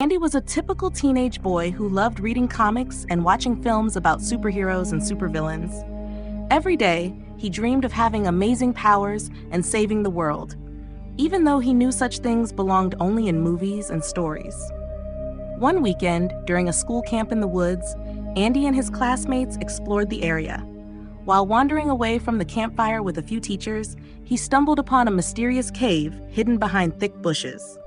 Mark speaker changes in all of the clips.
Speaker 1: Andy was a typical teenage boy who loved reading comics and watching films about superheroes and supervillains. Every day, he dreamed of having amazing powers and saving the world, even though he knew such things belonged only in movies and stories. One weekend, during a school camp in the woods, Andy and his classmates explored the area. While wandering away from the campfire with a few teachers, he stumbled upon a mysterious cave hidden behind thick bushes.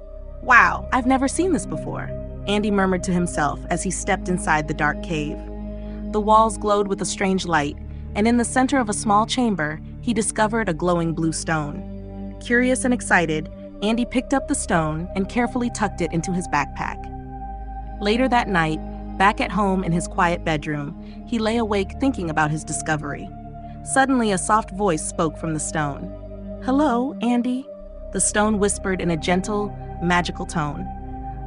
Speaker 1: "Wow, I've never seen this before," Andy murmured to himself as he stepped inside the dark cave. The walls glowed with a strange light, and in the center of a small chamber, he discovered a glowing blue stone. Curious and excited, Andy picked up the stone and carefully tucked it into his backpack. Later that night, back at home in his quiet bedroom, he lay awake thinking about his discovery. Suddenly, a soft voice spoke from the stone. "Hello, Andy," the stone whispered in a gentle, magical tone.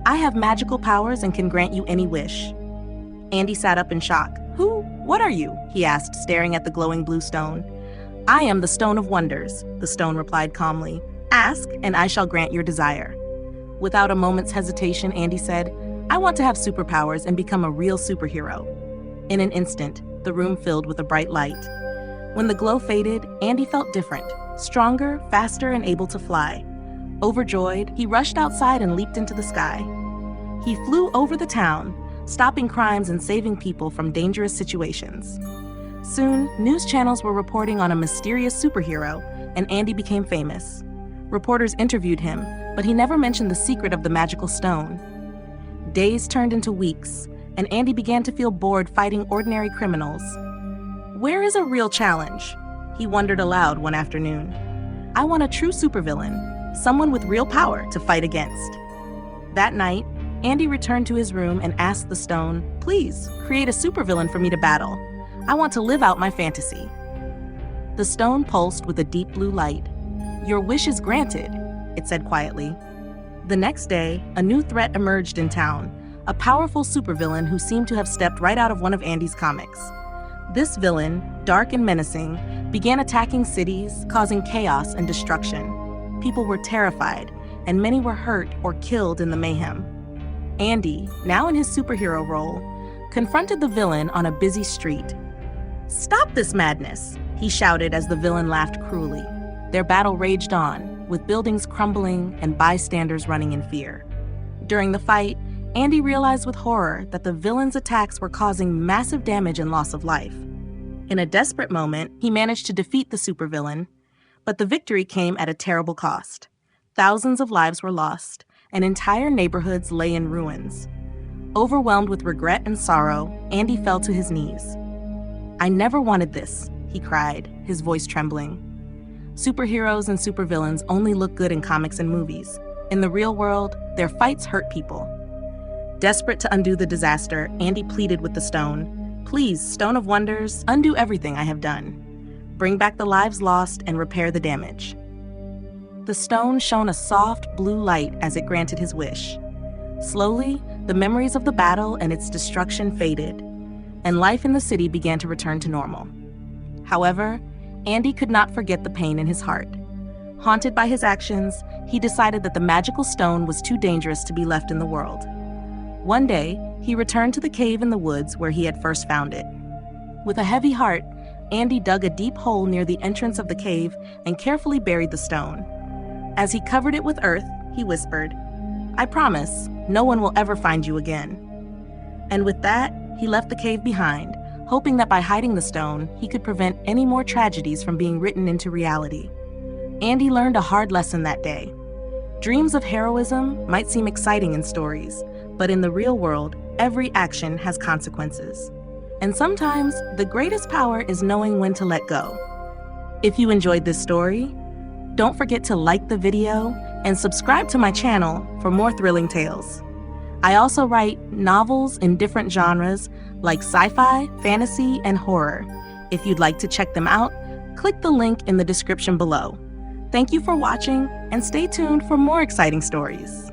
Speaker 1: "I have magical powers and can grant you any wish." Andy sat up in shock. What are you?" he asked, staring at the glowing blue stone. "I am the Stone of Wonders," the stone replied calmly. "Ask, and I shall grant your desire." Without a moment's hesitation, Andy said, "I want to have superpowers and become a real superhero." In an instant, the room filled with a bright light. When the glow faded, Andy felt different, stronger, faster, and able to fly. Overjoyed, he rushed outside and leaped into the sky. He flew over the town, stopping crimes and saving people from dangerous situations. Soon, news channels were reporting on a mysterious superhero, and Andy became famous. Reporters interviewed him, but he never mentioned the secret of the magical stone. Days turned into weeks, and Andy began to feel bored fighting ordinary criminals. "Where is a real challenge?" he wondered aloud one afternoon. "I want a true supervillain, someone with real power to fight against." That night, Andy returned to his room and asked the stone, "Please, create a supervillain for me to battle. I want to live out my fantasy." The stone pulsed with a deep blue light. "Your wish is granted," it said quietly. The next day, a new threat emerged in town, a powerful supervillain who seemed to have stepped right out of one of Andy's comics. This villain, dark and menacing, began attacking cities, causing chaos and destruction. People were terrified, and many were hurt or killed in the mayhem. Andy, now in his superhero role, confronted the villain on a busy street. "Stop this madness!" he shouted as the villain laughed cruelly. Their battle raged on, with buildings crumbling and bystanders running in fear. During the fight, Andy realized with horror that the villain's attacks were causing massive damage and loss of life. In a desperate moment, he managed to defeat the supervillain, but the victory came at a terrible cost. Thousands of lives were lost, and entire neighborhoods lay in ruins. Overwhelmed with regret and sorrow, Andy fell to his knees. "I never wanted this," he cried, his voice trembling. Superheroes and supervillains only look good in comics and movies. In the real world, their fights hurt people. Desperate to undo the disaster, Andy pleaded with the stone, "Please, Stone of Wonders, undo everything I have done. Bring back the lives lost and repair the damage." The stone shone a soft blue light as it granted his wish. Slowly, the memories of the battle and its destruction faded, and life in the city began to return to normal. However, Andy could not forget the pain in his heart. Haunted by his actions, he decided that the magical stone was too dangerous to be left in the world. One day, he returned to the cave in the woods where he had first found it. With a heavy heart, Andy dug a deep hole near the entrance of the cave and carefully buried the stone. As he covered it with earth, he whispered, "I promise, no one will ever find you again." And with that, he left the cave behind, hoping that by hiding the stone, he could prevent any more tragedies from being written into reality. Andy learned a hard lesson that day. Dreams of heroism might seem exciting in stories, but in the real world, every action has consequences. And sometimes, the greatest power is knowing when to let go. If you enjoyed this story, don't forget to like the video and subscribe to my channel for more thrilling tales. I also write novels in different genres like sci-fi, fantasy, and horror. If you'd like to check them out, click the link in the description below. Thank you for watching, and stay tuned for more exciting stories.